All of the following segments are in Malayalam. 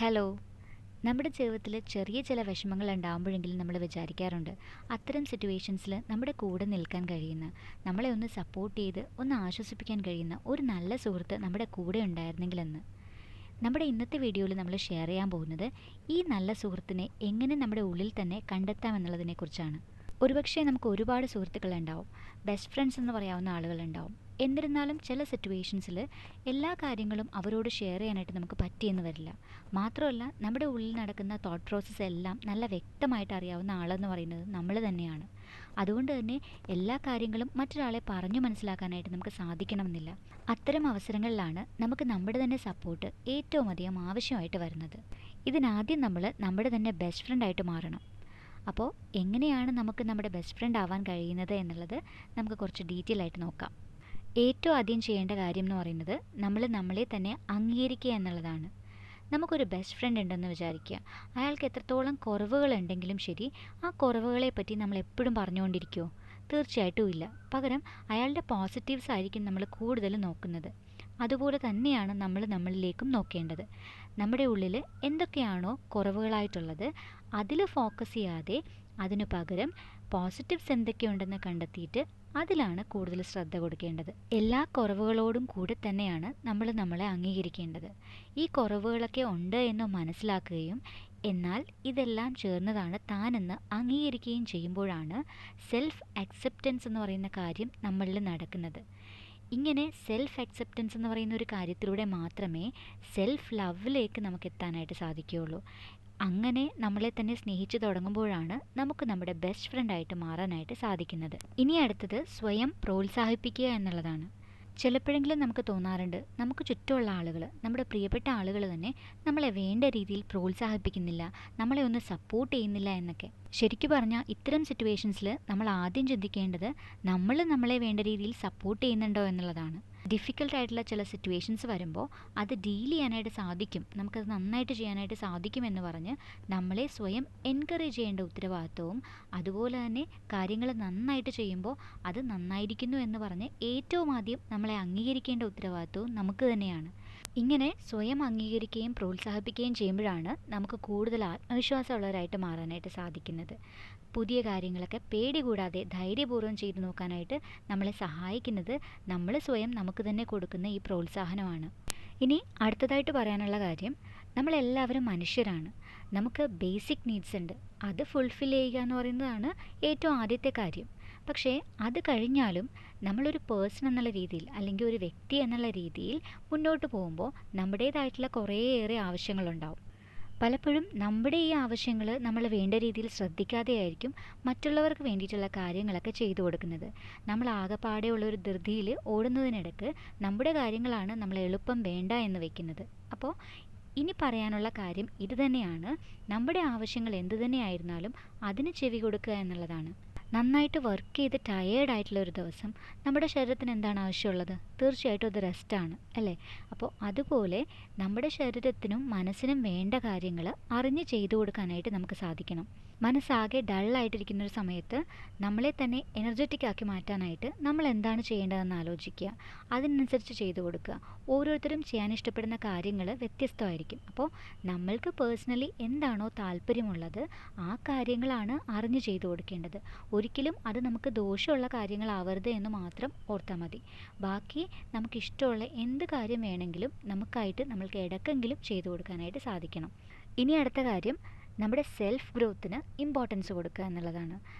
ഹലോ. നമ്മുടെ ജീവിതത്തിൽ ചെറിയ ചില വിഷമങ്ങൾ ഉണ്ടാകുമ്പോഴെങ്കിലും നമ്മൾ വിചാരിക്കാറുണ്ട്, അത്തരം സിറ്റുവേഷൻസിൽ നമ്മുടെ കൂടെ നിൽക്കാൻ കഴിയുന്ന, നമ്മളെ ഒന്ന് സപ്പോർട്ട് ചെയ്ത് ഒന്ന് ആശ്വസിപ്പിക്കാൻ കഴിയുന്ന ഒരു നല്ല സുഹൃത്ത് നമ്മുടെ കൂടെ ഉണ്ടായിരുന്നെങ്കിലെന്ന്. നമ്മുടെ ഇന്നത്തെ വീഡിയോയിൽ നമ്മൾ ഷെയർ ചെയ്യാൻ പോകുന്നത് ഈ നല്ല സുഹൃത്തിനെ എങ്ങനെ നമ്മുടെ ഉള്ളിൽ തന്നെ കണ്ടെത്താമെന്നുള്ളതിനെക്കുറിച്ചാണ്. ഒരുപക്ഷെ നമുക്ക് ഒരുപാട് സുഹൃത്തുക്കളുണ്ടാവും, ബെസ്റ്റ് ഫ്രണ്ട്സ് എന്ന് പറയാവുന്ന ആളുകളുണ്ടാവും. എന്നിരുന്നാലും ചില സിറ്റുവേഷൻസിൽ എല്ലാ കാര്യങ്ങളും അവരോട് ഷെയർ ചെയ്യാനായിട്ട് നമുക്ക് പറ്റിയെന്ന് വരില്ല. മാത്രമല്ല, നമ്മുടെ ഉള്ളിൽ നടക്കുന്ന തോട്ട് പ്രോസസ്സ് എല്ലാം നല്ല വ്യക്തമായിട്ട് അറിയാവുന്ന ആളെന്ന് പറയുന്നത് നമ്മൾ തന്നെയാണ്. അതുകൊണ്ട് തന്നെ എല്ലാ കാര്യങ്ങളും മറ്റൊരാളെ പറഞ്ഞു മനസ്സിലാക്കാനായിട്ട് നമുക്ക് സാധിക്കണമെന്നില്ല. അത്തരം അവസരങ്ങളിലാണ് നമുക്ക് നമ്മുടെ തന്നെ സപ്പോർട്ട് ഏറ്റവും അധികം ആവശ്യമായിട്ട് വരുന്നത്. ഇതിനാദ്യം നമ്മൾ നമ്മുടെ തന്നെ ബെസ്റ്റ് ഫ്രണ്ടായിട്ട് മാറണം. അപ്പോൾ എങ്ങനെയാണ് നമുക്ക് നമ്മുടെ ബെസ്റ്റ് ഫ്രണ്ട് ആവാൻ കഴിയുന്നത് എന്നുള്ളത് നമുക്ക് കുറച്ച് ഡീറ്റെയിൽ ആയിട്ട് നോക്കാം. ഏറ്റവും ആദ്യം ചെയ്യേണ്ട കാര്യം എന്ന് പറയുന്നത് നമ്മൾ നമ്മളെ തന്നെ അംഗീകരിക്കുക എന്നുള്ളതാണ്. നമുക്കൊരു ബെസ്റ്റ് ഫ്രണ്ട് ഉണ്ടെന്ന് വിചാരിക്കുക. അയാൾക്ക് എത്രത്തോളം കുറവുകളുണ്ടെങ്കിലും ശരി, ആ കുറവുകളെ പറ്റി നമ്മൾ എപ്പോഴും പറഞ്ഞുകൊണ്ടിരിക്കുമോ? തീർച്ചയായിട്ടും ഇല്ല. പകരം അയാളുടെ പോസിറ്റീവ്സ് ആയിരിക്കും നമ്മൾ കൂടുതൽ നോക്കുന്നത്. അതുപോലെ തന്നെയാണ് നമ്മൾ നമ്മളിലേക്കും നോക്കേണ്ടത്. നമ്മുടെ ഉള്ളിൽ എന്തൊക്കെയാണോ കുറവുകളായിട്ടുള്ളത് അതിൽ ഫോക്കസ് ചെയ്യാതെ അതിനു പകരം പോസിറ്റീവ്സ് എന്തൊക്കെയുണ്ടെന്ന് കണ്ടെത്തിയിട്ട് അതിലാണ് കൂടുതൽ ശ്രദ്ധ കൊടുക്കേണ്ടത്. എല്ലാ കുറവുകളോടും കൂടെ തന്നെയാണ് നമ്മൾ നമ്മളെ അംഗീകരിക്കേണ്ടത്. ഈ കുറവുകളൊക്കെ ഉണ്ട് എന്ന് മനസ്സിലാക്കുകയും എന്നാൽ ഇതെല്ലാം ചേർന്നതാണ് താനെന്ന് അംഗീകരിക്കുകയും ചെയ്യുമ്പോഴാണ് സെൽഫ് അക്സെപ്റ്റൻസ് എന്ന് പറയുന്ന കാര്യം നമ്മളിൽ നടക്കുന്നത്. ഇങ്ങനെ സെൽഫ് അക്സെപ്റ്റൻസ് എന്ന് പറയുന്ന ഒരു കാര്യത്തിലൂടെ മാത്രമേ സെൽഫ് ലവിലേക്ക് നമുക്ക് എത്താനായിട്ട് സാധിക്കുകയുള്ളൂ. അങ്ങനെ നമ്മളെ തന്നെ സ്നേഹിച്ചു തുടങ്ങുമ്പോഴാണ് നമുക്ക് നമ്മുടെ ബെസ്റ്റ് ഫ്രണ്ടായിട്ട് മാറാനായിട്ട് സാധിക്കുന്നത്. ഇനി അടുത്തത് സ്വയം പ്രോത്സാഹിപ്പിക്കുക എന്നുള്ളതാണ്. ചിലപ്പോഴെങ്കിലും നമുക്ക് തോന്നാറുണ്ട്, നമുക്ക് ചുറ്റുമുള്ള ആളുകൾ, നമ്മുടെ പ്രിയപ്പെട്ട ആളുകൾ തന്നെ നമ്മളെ വേണ്ട രീതിയിൽ പ്രോത്സാഹിപ്പിക്കുന്നില്ല, നമ്മളെ ഒന്ന് സപ്പോർട്ട് ചെയ്യുന്നില്ല എന്നൊക്കെ. ശരിക്കു പറഞ്ഞാൽ ഇത്തരം സിറ്റുവേഷൻസിൽ നമ്മൾ ആദ്യം ചിന്തിക്കേണ്ടത് നമ്മൾ നമ്മളെ വേണ്ട രീതിയിൽ സപ്പോർട്ട് ചെയ്യുന്നുണ്ടോ എന്നുള്ളതാണ്. ഡിഫിക്കൽട്ടായിട്ടുള്ള ചില സിറ്റുവേഷൻസ് വരുമ്പോൾ അത് ഡീൽ ചെയ്യാനായിട്ട് സാധിക്കും, നമുക്കത് നന്നായിട്ട് ചെയ്യാനായിട്ട് സാധിക്കുമെന്ന് പറഞ്ഞ് നമ്മളെ സ്വയം എൻകറേജ് ചെയ്യേണ്ട ഉത്തരവാദിത്വവും, അതുപോലെ തന്നെ കാര്യങ്ങൾ നന്നായിട്ട് ചെയ്യുമ്പോൾ അത് നന്നായിരിക്കുന്നു എന്ന് പറഞ്ഞ് ഏറ്റവും ആദ്യം നമ്മളെ അംഗീകരിക്കേണ്ട ഉത്തരവാദിത്വവും നമുക്ക് തന്നെയാണ്. ഇങ്ങനെ സ്വയം അംഗീകരിക്കുകയും പ്രോത്സാഹിപ്പിക്കുകയും ചെയ്യുമ്പോഴാണ് നമുക്ക് കൂടുതൽ ആത്മവിശ്വാസമുള്ളവരായിട്ട് മാറാനായിട്ട് സാധിക്കുന്നത്. പുതിയ കാര്യങ്ങളൊക്കെ പേടി കൂടാതെ ധൈര്യപൂർവ്വം ചെയ്തു നോക്കാനായിട്ട് നമ്മളെ സഹായിക്കുന്നത് നമ്മൾ സ്വയം നമുക്ക് തന്നെ കൊടുക്കുന്ന ഈ പ്രോത്സാഹനമാണ്. ഇനി അടുത്തതായിട്ട് പറയാനുള്ള കാര്യം, നമ്മളെല്ലാവരും മനുഷ്യരാണ്. നമുക്ക് ബേസിക് നീഡ്സ് ഉണ്ട്. അത് ഫുൾഫിൽ ചെയ്യുക എന്ന് പറയുന്നതാണ് ഏറ്റവും ആദ്യത്തെ കാര്യം. പക്ഷേ അത് കഴിഞ്ഞാലും നമ്മളൊരു പേഴ്സൺ എന്നുള്ള രീതിയിൽ അല്ലെങ്കിൽ ഒരു വ്യക്തി എന്നുള്ള രീതിയിൽ മുന്നോട്ട് പോകുമ്പോൾ നമ്മുടേതായിട്ടുള്ള കുറേയേറെ ആവശ്യങ്ങളുണ്ടാവും. പലപ്പോഴും നമ്മുടെ ഈ ആവശ്യങ്ങൾ നമ്മൾ വേണ്ട രീതിയിൽ ശ്രദ്ധിക്കാതെയായിരിക്കും മറ്റുള്ളവർക്ക് വേണ്ടിയിട്ടുള്ള കാര്യങ്ങളൊക്കെ ചെയ്തു കൊടുക്കുന്നത്. നമ്മൾ ആകെപ്പാടെയുള്ള ഒരു ധൃതിയിൽ ഓടുന്നതിനിടയ്ക്ക് നമ്മുടെ കാര്യങ്ങളാണ് നമ്മൾ എളുപ്പം വേണ്ട എന്ന് വെക്കുന്നത്. അപ്പോൾ ഇനി പറയാനുള്ള കാര്യം ഇത് തന്നെയാണ്, നമ്മുടെ ആവശ്യങ്ങൾ എന്തു തന്നെയായിരുന്നാലും അതിന് ചെവി കൊടുക്കുക എന്നുള്ളതാണ്. നന്നായിട്ട് വർക്ക് ചെയ്ത് ടയേർഡായിട്ടുള്ള ഒരു ദിവസം നമ്മുടെ ശരീരത്തിന് എന്താണ് ആവശ്യമുള്ളത്? തീർച്ചയായിട്ടും അത് റെസ്റ്റാണ്, അല്ലേ? അപ്പോൾ അതുപോലെ നമ്മുടെ ശരീരത്തിനും മനസ്സിനും വേണ്ട കാര്യങ്ങൾ അറിഞ്ഞ് ചെയ്തു കൊടുക്കാനായിട്ട് നമുക്ക് സാധിക്കണം. മനസ്സാകെ ഡള്ളായിട്ടിരിക്കുന്ന ഒരു സമയത്ത് നമ്മളെ തന്നെ എനർജറ്റിക് ആക്കി മാറ്റാനായിട്ട് നമ്മൾ എന്താണ് ചെയ്യേണ്ടതെന്ന് ആലോചിക്കുക, അതിനനുസരിച്ച് ചെയ്തു കൊടുക്കുക. ഓരോരുത്തരും ചെയ്യാൻ ഇഷ്ടപ്പെടുന്ന കാര്യങ്ങൾ വ്യത്യസ്തമായിരിക്കും. അപ്പോൾ നമ്മൾക്ക് പേഴ്സണലി എന്താണോ താല്പര്യമുള്ളത് ആ കാര്യങ്ങളാണ് അറിഞ്ഞ് ചെയ്തു കൊടുക്കേണ്ടത്. ഒരിക്കലും അത് നമുക്ക് ദോഷമുള്ള കാര്യങ്ങളാവരുത് എന്ന് മാത്രം ഓർത്താൽ മതി. ബാക്കി നമുക്കിഷ്ടമുള്ള എന്ത് കാര്യം വേണമെങ്കിലും നമുക്കായിട്ട് നമ്മൾക്ക് ഇടയ്ക്കെങ്കിലും ചെയ്തു കൊടുക്കാനായിട്ട് സാധിക്കണം. ഇനി അടുത്ത കാര്യം, നമ്മുടെ സെൽഫ് ഗ്രോത്തിന് ഇമ്പോർട്ടൻസ് കൊടുക്കുക എന്നുള്ളതാണ്.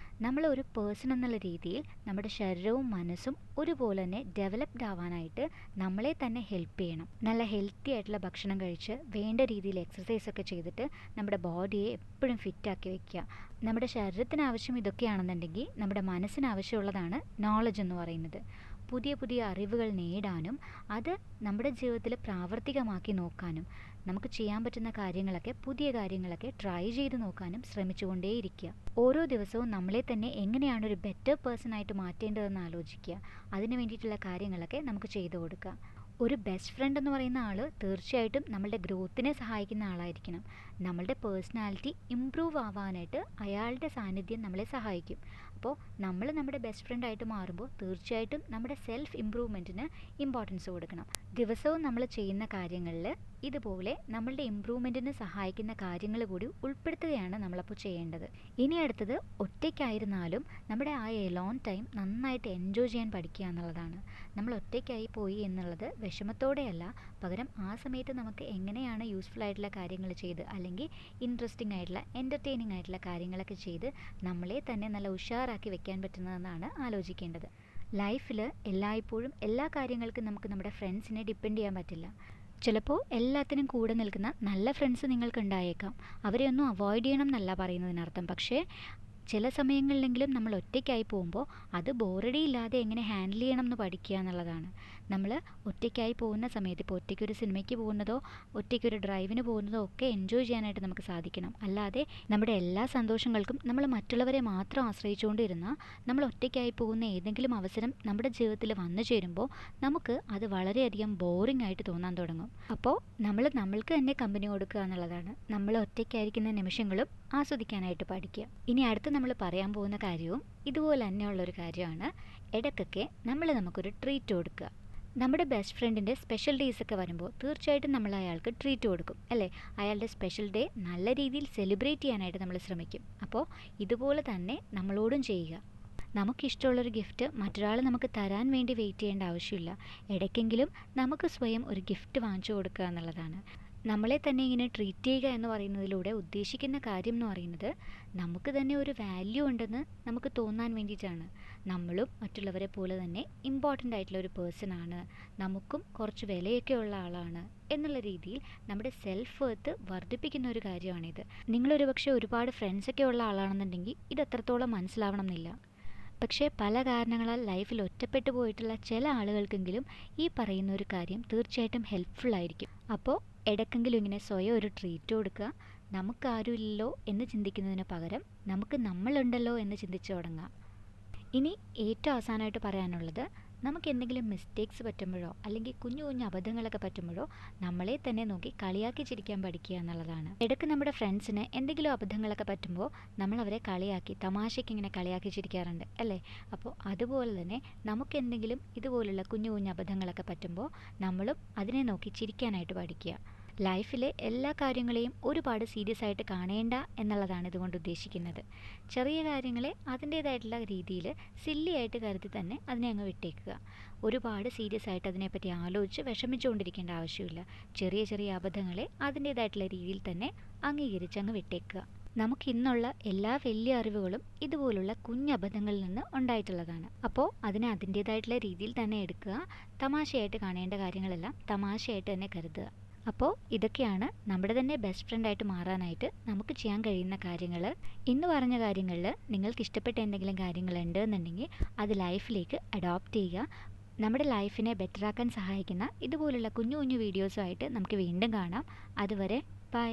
നമ്മൾ ഒരു പേഴ്സൺ എന്നുള്ള രീതിയിൽ നമ്മുടെ ശരീരവും മനസ്സും ഒരുപോലെ തന്നെ ഡെവലപ്ഡ് ആവാനായിട്ട് നമ്മളെ തന്നെ ഹെൽപ്പ് ചെയ്യണം. നല്ല ഹെൽത്തി ആയിട്ടുള്ള ഭക്ഷണം കഴിച്ച് വേണ്ട രീതിയിൽ എക്സസൈസൊക്കെ ചെയ്തിട്ട് നമ്മുടെ ബോഡിയെ എപ്പോഴും ഫിറ്റാക്കി വയ്ക്കുക. നമ്മുടെ ശരീരത്തിന് ആവശ്യം ഇതൊക്കെയാണെന്നുണ്ടെങ്കിൽ നമ്മുടെ മനസ്സിന് ആവശ്യമുള്ളതാണ് നോളജ് എന്ന് പറയുന്നത്. പുതിയ പുതിയ അറിവുകൾ നേടാനും അത് നമ്മുടെ ജീവിതത്തിൽ പ്രാവർത്തികമാക്കി നോക്കാനും നമുക്ക് ചെയ്യാൻ പറ്റുന്ന കാര്യങ്ങളൊക്കെ, പുതിയ കാര്യങ്ങളൊക്കെ ട്രൈ ചെയ്ത് നോക്കാനും ശ്രമിച്ചുകൊണ്ടേയിരിക്കുക. ഓരോ ദിവസവും നമ്മളെ തന്നെ എങ്ങനെയാണ് ഒരു ബെറ്റർ പേഴ്സൺ ആയിട്ട് മാറ്റേണ്ടതെന്ന് ആലോചിക്കുക. അതിന് വേണ്ടിയിട്ടുള്ള കാര്യങ്ങളൊക്കെ നമുക്ക് ചെയ്തു കൊടുക്കുക. ഒരു ബെസ്റ്റ് ഫ്രണ്ട് എന്ന് പറയുന്ന ആൾ തീർച്ചയായിട്ടും നമ്മളുടെ ഗ്രോത്തിനെ സഹായിക്കുന്ന ആളായിരിക്കണം. നമ്മളുടെ പേഴ്സണാലിറ്റി ഇമ്പ്രൂവ് ആവാനായിട്ട് അയാളുടെ സാന്നിധ്യം നമ്മളെ സഹായിക്കും. അപ്പോൾ നമ്മൾ നമ്മുടെ ബെസ്റ്റ് ഫ്രണ്ടായിട്ട് മാറുമ്പോൾ തീർച്ചയായിട്ടും നമ്മുടെ സെൽഫ് ഇമ്പ്രൂവ്മെൻറ്റിന് ഇമ്പോർട്ടൻസ് കൊടുക്കണം. ദിവസവും നമ്മൾ ചെയ്യുന്ന കാര്യങ്ങളിൽ ഇതുപോലെ നമ്മളുടെ ഇമ്പ്രൂവ്മെൻറ്റിന് സഹായിക്കുന്ന കാര്യങ്ങൾ കൂടി ഉൾപ്പെടുത്തുകയാണ് നമ്മളപ്പോൾ ചെയ്യേണ്ടത്. ഇനി അടുത്തത്, ഒറ്റയ്ക്കായിരുന്നാലും നമ്മുടെ ആ എലോൺ ടൈം നന്നായിട്ട് എൻജോയ് ചെയ്യാൻ പഠിക്കുക എന്നുള്ളതാണ്. നമ്മൾ ഒറ്റയ്ക്കായി പോയി എന്നുള്ളത് വിഷമത്തോടെയല്ല, പകരം ആ സമയത്ത് നമുക്ക് എങ്ങനെയാണ് യൂസ്ഫുൾ ആയിട്ടുള്ള കാര്യങ്ങൾ ചെയ്ത്, അല്ലെങ്കിൽ ഇൻട്രസ്റ്റിംഗ് ആയിട്ടുള്ള എൻ്റർടൈനിങ് ആയിട്ടുള്ള കാര്യങ്ങളൊക്കെ ചെയ്ത് നമ്മളെ തന്നെ നല്ല ഉഷാറാക്കി വെക്കാൻ പറ്റുന്നതെന്നാണ് ആലോചിക്കേണ്ടത്. ലൈഫിൽ എല്ലായ്പ്പോഴും എല്ലാ കാര്യങ്ങൾക്കും നമുക്ക് നമ്മുടെ ഫ്രണ്ട്സിനെ ഡിപ്പെൻഡ് ചെയ്യാൻ പറ്റില്ല. ചിലപ്പോൾ എല്ലാത്തിനും കൂടെ നിൽക്കുന്ന നല്ല ഫ്രണ്ട്സ് നിങ്ങൾക്കുണ്ടായേക്കാം. അവരെ ഒന്നും അവോയ്ഡ് ചെയ്യണം എന്നല്ല പറയുന്നതിനർത്ഥം. പക്ഷേ ചില സമയങ്ങളിലെങ്കിലും നമ്മൾ ഒറ്റയ്ക്കായി പോകുമ്പോൾ അത് ബോറടിയില്ലാതെ എങ്ങനെ ഹാൻഡിൽ ചെയ്യണം എന്ന് പഠിക്കുക എന്നുള്ളതാണ്. നമ്മൾ ഒറ്റയ്ക്കായി പോകുന്ന സമയത്ത്, ഇപ്പോൾ ഒറ്റയ്ക്കൊരു സിനിമയ്ക്ക് പോകുന്നതോ ഒറ്റയ്ക്കൊരു ഡ്രൈവിന് പോകുന്നതോ ഒക്കെ എൻജോയ് ചെയ്യാനായിട്ട് നമുക്ക് സാധിക്കണം. അല്ലാതെ നമ്മുടെ എല്ലാ സന്തോഷങ്ങൾക്കും നമ്മൾ മറ്റുള്ളവരെ മാത്രം ആശ്രയിച്ചുകൊണ്ടിരുന്നാൽ നമ്മൾ ഒറ്റയ്ക്കായി പോകുന്ന ഏതെങ്കിലും അവസരം നമ്മുടെ ജീവിതത്തിൽ വന്നു ചേരുമ്പോൾ നമുക്ക് അത് വളരെയധികം ബോറിംഗ് ആയിട്ട് തോന്നാൻ തുടങ്ങും. അപ്പോൾ നമ്മൾക്ക് തന്നെ കമ്പനി കൊടുക്കുക എന്നുള്ളതാണ്. നമ്മൾ ഒറ്റയ്ക്കായിരിക്കുന്ന നിമിഷങ്ങളും ആസ്വദിക്കാനായിട്ട് പഠിക്കുക. ഇനി അടുത്ത് നമ്മൾ പറയാൻ പോകുന്ന കാര്യവും ഇതുപോലെ തന്നെയുള്ളൊരു കാര്യമാണ്. ഇടയ്ക്കൊക്കെ നമുക്കൊരു ട്രീറ്റ് കൊടുക്കുക. നമ്മുടെ ബെസ്റ്റ് ഫ്രണ്ടിൻ്റെ സ്പെഷ്യൽ ഡേയ്സ് ഒക്കെ വരുമ്പോൾ തീർച്ചയായിട്ടും നമ്മൾ അയാൾക്ക് ട്രീറ്റ് കൊടുക്കും, അല്ലേ? അയാളുടെ സ്പെഷ്യൽ ഡേ നല്ല രീതിയിൽ സെലിബ്രേറ്റ് ചെയ്യാനായിട്ട് നമ്മൾ ശ്രമിക്കും. അപ്പോൾ ഇതുപോലെ തന്നെ നമ്മളോടും ചെയ്യുക. നമുക്കിഷ്ടമുള്ളൊരു ഗിഫ്റ്റ് മറ്റൊരാൾ നമുക്ക് തരാൻ വേണ്ടി വെയിറ്റ് ചെയ്യേണ്ട ആവശ്യമില്ല. ഇടയ്ക്കെങ്കിലും നമുക്ക് സ്വയം ഒരു ഗിഫ്റ്റ് വാങ്ങിച്ചു കൊടുക്കുക എന്നുള്ളതാണ്. നമ്മളെ തന്നെ ഇങ്ങനെ ട്രീറ്റ് ചെയ്യുക എന്ന് പറയുന്നതിലൂടെ ഉദ്ദേശിക്കുന്ന കാര്യം എന്ന് പറയുന്നത് നമുക്ക് തന്നെ ഒരു വാല്യൂ ഉണ്ടെന്ന് നമുക്ക് തോന്നാൻ വേണ്ടിയിട്ടാണ്. നമ്മളും മറ്റുള്ളവരെ പോലെ തന്നെ ഇമ്പോർട്ടൻ്റ് ആയിട്ടുള്ള ഒരു പേഴ്സൺ ആണ്, നമുക്കും കുറച്ച് വിലയൊക്കെ ഉള്ള ആളാണ് എന്നുള്ള രീതിയിൽ നമ്മുടെ സെൽഫ് വർത്ത് വർദ്ധിപ്പിക്കുന്ന ഒരു കാര്യമാണിത്. നിങ്ങളൊരു പക്ഷേ ഒരുപാട് ഫ്രണ്ട്സൊക്കെ ഉള്ള ആളാണെന്നുണ്ടെങ്കിൽ ഇത് എത്രത്തോളം മനസ്സിലാവണം എന്നില്ല. പക്ഷേ പല കാരണങ്ങളാൽ ലൈഫിൽ ഒറ്റപ്പെട്ടു പോയിട്ടുള്ള ചില ആളുകൾക്കെങ്കിലും ഈ പറയുന്ന ഒരു കാര്യം തീർച്ചയായിട്ടും ഹെൽപ്ഫുൾ ആയിരിക്കും. അപ്പോൾ ഇടയ്ക്കെങ്കിലും ഇങ്ങനെ സ്വയം ഒരു ട്രീറ്റ് കൊടുക്കുക. നമുക്കാരുമില്ലല്ലോ എന്ന് ചിന്തിക്കുന്നതിന് പകരം നമുക്ക് നമ്മളുണ്ടല്ലോ എന്ന് ചിന്തിച്ചു തുടങ്ങാം. ഇനി ഏറ്റവും അവസാനമായിട്ട് പറയാനുള്ളത്, നമുക്ക് എന്തെങ്കിലും മിസ്റ്റേക്സ് പറ്റുമ്പോഴോ അല്ലെങ്കിൽ കുഞ്ഞു കുഞ്ഞു അബദ്ധങ്ങളൊക്കെ പറ്റുമ്പോഴോ നമ്മളെ തന്നെ നോക്കി കളിയാക്കി ചിരിക്കാൻ പഠിക്കുക എന്നുള്ളതാണ്. ഇടയ്ക്ക് നമ്മുടെ ഫ്രണ്ട്സിന് എന്തെങ്കിലും അബദ്ധങ്ങളൊക്കെ പറ്റുമ്പോൾ നമ്മൾ അവരെ കളിയാക്കി, തമാശയ്ക്ക് ഇങ്ങനെ കളിയാക്കി ചിരിക്കാറുണ്ട്, അല്ലേ? അപ്പോൾ അതുപോലെ തന്നെ നമുക്ക് എന്തെങ്കിലും ഇതുപോലുള്ള കുഞ്ഞു കുഞ്ഞു അബദ്ധങ്ങളൊക്കെ പറ്റുമ്പോൾ നമ്മളും അതിനെ നോക്കി ചിരിക്കാനായിട്ട് പഠിക്കുക. ലൈഫിലെ എല്ലാ കാര്യങ്ങളെയും ഒരുപാട് സീരിയസ് ആയിട്ട് കാണേണ്ട എന്നുള്ളതാണ് ഇതുകൊണ്ട് ഉദ്ദേശിക്കുന്നത്. ചെറിയ കാര്യങ്ങളെ അതിൻ്റേതായിട്ടുള്ള രീതിയിൽ സില്ലി ആയിട്ട് കരുതി തന്നെ അതിനെ അങ്ങ് വിട്ടേക്കുക. ഒരുപാട് സീരിയസ് ആയിട്ട് അതിനെപ്പറ്റി ആലോചിച്ച് വിഷമിച്ചുകൊണ്ടിരിക്കേണ്ട ആവശ്യമില്ല. ചെറിയ ചെറിയ അബദ്ധങ്ങളെ അതിൻ്റേതായിട്ടുള്ള രീതിയിൽ തന്നെ അംഗീകരിച്ചങ്ങ് വിട്ടേക്കുക. നമുക്കിന്നുള്ള എല്ലാ വലിയ അറിവുകളും ഇതുപോലുള്ള കുഞ്ഞബദ്ധങ്ങളിൽ നിന്ന് ഉണ്ടായിട്ടുള്ളതാണ്. അപ്പോൾ അതിനെ അതിൻ്റേതായിട്ടുള്ള രീതിയിൽ തന്നെ എടുക്കുക. തമാശയായിട്ട് കാണേണ്ട കാര്യങ്ങളെല്ലാം തമാശയായിട്ട് തന്നെ കരുതുക. അപ്പോൾ ഇതൊക്കെയാണ് നമ്മുടെ തന്നെ ബെസ്റ്റ് ഫ്രണ്ടായിട്ട് മാറാനായിട്ട് നമുക്ക് ചെയ്യാൻ കഴിയുന്ന കാര്യങ്ങൾ. ഇന്ന് പറഞ്ഞ കാര്യങ്ങളിൽ നിങ്ങൾക്ക് ഇഷ്ടപ്പെട്ട എന്തെങ്കിലും കാര്യങ്ങളുണ്ട് എന്നുണ്ടെങ്കിൽ അത് ലൈഫിലേക്ക് അഡോപ്റ്റ് ചെയ്യുക. നമ്മുടെ ലൈഫിനെ ബെറ്ററാക്കാൻ സഹായിക്കുന്ന ഇതുപോലുള്ള കുഞ്ഞു കുഞ്ഞു വീഡിയോസുമായിട്ട് നമുക്ക് വീണ്ടും കാണാം. അതുവരെ ബൈ.